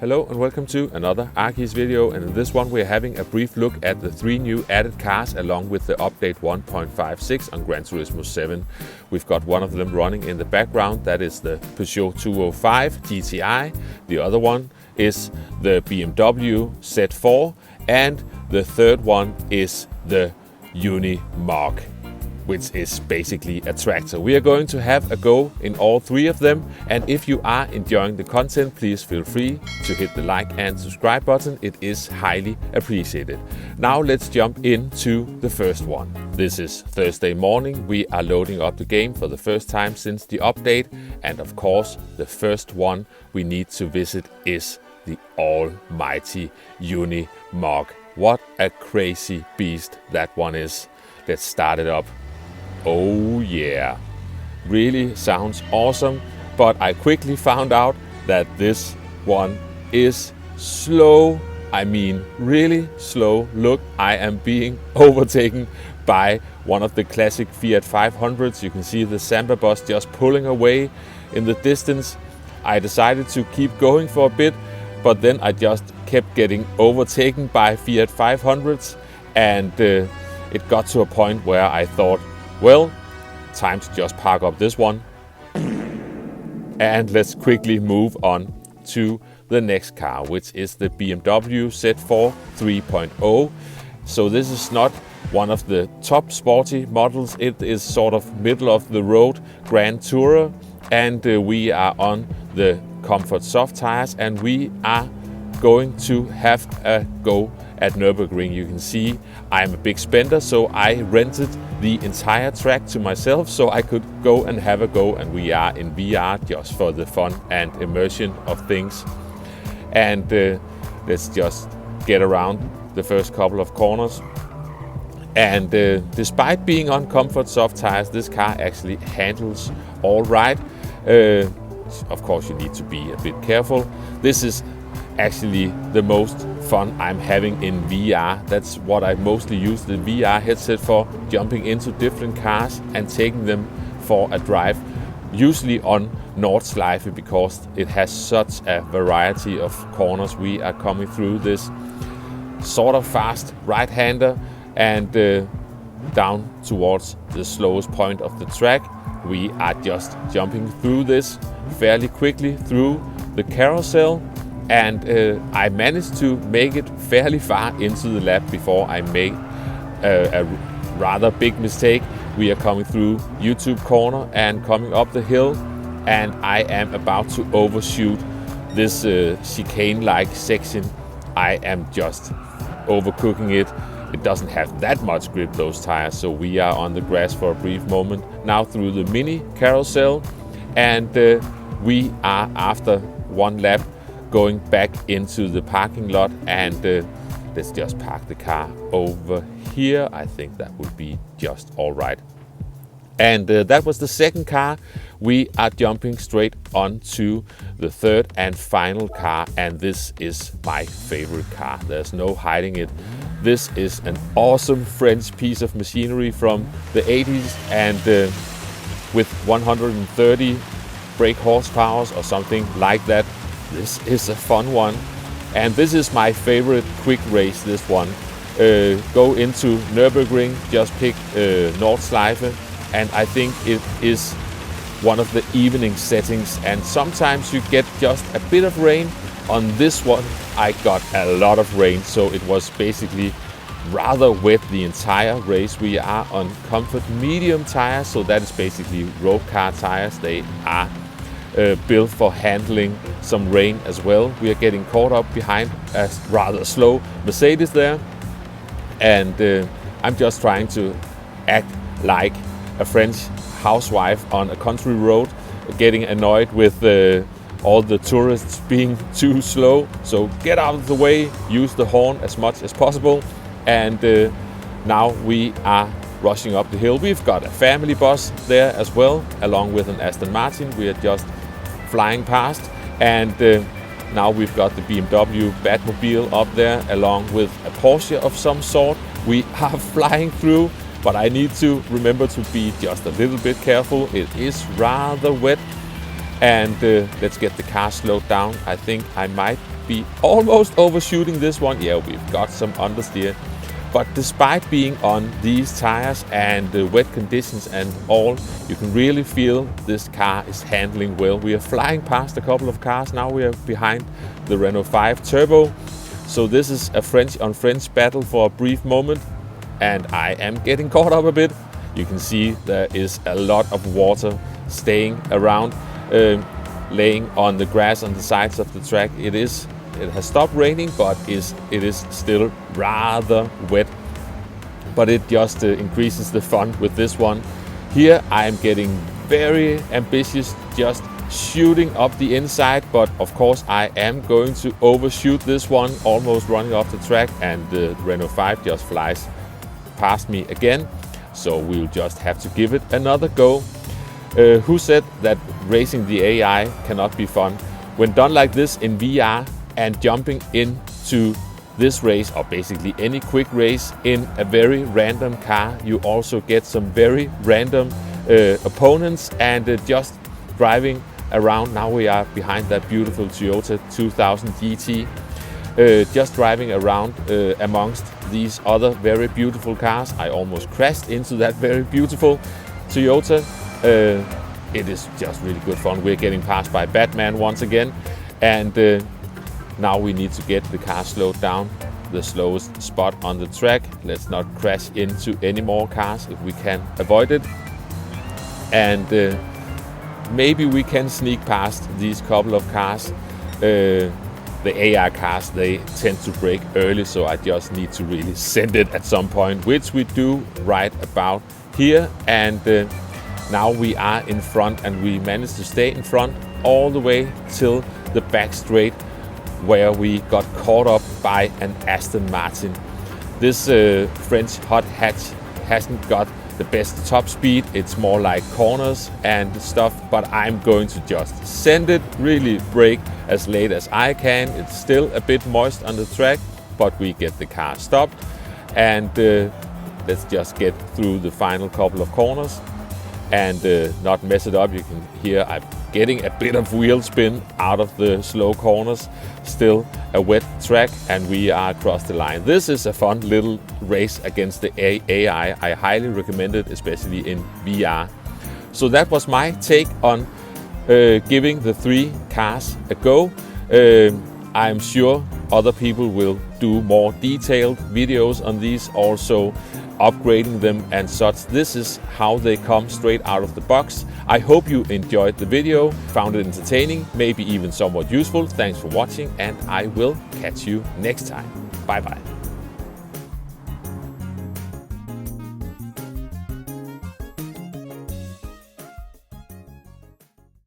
Hello and welcome to another Arkey's video, and in this one we're having a brief look at the 3 new added cars along with the update 1.56 on Gran Turismo 7. We've got one of them running in the background, that is the Peugeot 205 GTI. The other one is the BMW Z4, and the third one is the Unimog, which is basically a tractor. We are going to have a go in all 3 of them, and if you are enjoying the content, please feel free to hit the like and subscribe button. It is highly appreciated. Now let's jump into the first one. This is Thursday morning. We are loading up the game for the first time since the update, and of course the first one we need to visit is the almighty Unimog. What a crazy beast that one is. Let's start it up. Oh yeah, really sounds awesome, but I quickly found out that this one is slow. I mean really slow. Look, I am being overtaken by one of the classic Fiat 500s. You can see the Samba bus just pulling away in the distance. I decided to keep going for a bit, but then I just kept getting overtaken by Fiat 500s, and it got to a point where I thought, well, time to just park up this one. And let's quickly move on to the next car, which is the BMW Z4 3.0. So this is not one of the top sporty models. It is sort of middle of the road Grand Tourer, and we are on the Comfort Soft tires, and we are going to have a go at Nürburgring. You can see I'm a big spender, so I rented the entire track to myself so I could go and have a go, and we are in VR just for the fun and immersion of things. And let's just get around the first couple of corners. And despite being on Comfort Soft tires, this car actually handles all right. Of course you need to be a bit careful. This is actually the most fun I'm having in VR. That's what I mostly use the VR headset for, jumping into different cars and taking them for a drive, usually on Nordschleife, because it has such a variety of corners. We are coming through this sort of fast right-hander and down towards the slowest point of the track. We are just jumping through this fairly quickly through the carousel, and I managed to make it fairly far into the lap before I made a rather big mistake. We are coming through YouTube corner and coming up the hill, and I am about to overshoot this chicane-like section. I am just overcooking it. It doesn't have that much grip, those tires, so we are on the grass for a brief moment. Now through the mini carousel, and we are, after one lap, going back into the parking lot, and let's just park the car over here. I think that would be just all right. And that was the second car. We are jumping straight on to the third and final car, and this is my favorite car. There's no hiding it. This is an awesome French piece of machinery from the 80s, and with 130 brake horsepower or something like that. This is a fun one, and this is my favorite quick race, this one. Go into Nürburgring, just pick Nordschleife, and I think it is one of the evening settings, and sometimes you get just a bit of rain. On this one I got a lot of rain, so it was basically rather wet the entire race. We are on Comfort medium tires, so that is basically road car tires. They are built for handling some rain as well. We are getting caught up behind a rather slow Mercedes there, and I'm just trying to act like a French housewife on a country road, getting annoyed with all the tourists being too slow. So get out of the way, use the horn as much as possible, and now we are rushing up the hill. We've got a family bus there as well, along with an Aston Martin. We are just flying past, and now we've got the BMW Batmobile up there, along with a Porsche of some sort. We are flying through, but I need to remember to be just a little bit careful. It is rather wet, and let's get the car slowed down. I think I might be almost overshooting this one. Yeah, we've got some understeer. But despite being on these tires and the wet conditions and all, you can really feel this car is handling well. We are flying past a couple of cars. Now we are behind the Renault 5 Turbo. So this is a French on French battle for a brief moment. And I am getting caught up a bit. You can see there is a lot of water staying around, laying on the grass on the sides of the track. It has stopped raining, but it is still rather wet. But it just increases the fun with this one. Here I am getting very ambitious, just shooting up the inside. But of course I am going to overshoot this one, almost running off the track. And the Renault 5 just flies past me again. So we'll just have to give it another go. Who said that racing the AI cannot be fun? When done like this in VR, and jumping into this race, or basically any quick race in a very random car, you also get some very random opponents, and just driving around. Now we are behind that beautiful Toyota 2000 GT, just driving around amongst these other very beautiful cars. I almost crashed into that very beautiful Toyota. It is just really good fun. We're getting passed by Batman once again, and now we need to get the car slowed down, the slowest spot on the track. Let's not crash into any more cars if we can avoid it. And maybe we can sneak past these couple of cars. The AI cars, they tend to brake early, so I just need to really send it at some point, which we do right about here. And now we are in front, and we managed to stay in front all the way till the back straight, where we got caught up by an Aston Martin. This French hot hatch hasn't got the best top speed. It's more like corners and stuff, but I'm going to just send it, really brake as late as I can. It's still a bit moist on the track, but we get the car stopped, and let's just get through the final couple of corners and not mess it up. You can hear I'm getting a bit of wheel spin out of the slow corners. Still a wet track, and we are across the line. This is a fun little race against the AI. I highly recommend it, especially in VR. So that was my take on giving the 3 cars a go. I'm sure other people will do more detailed videos on these, also upgrading them and such. This is how they come straight out of the box. I hope you enjoyed the video, found it entertaining, maybe even somewhat useful. Thanks for watching, and I will catch you next time. Bye bye.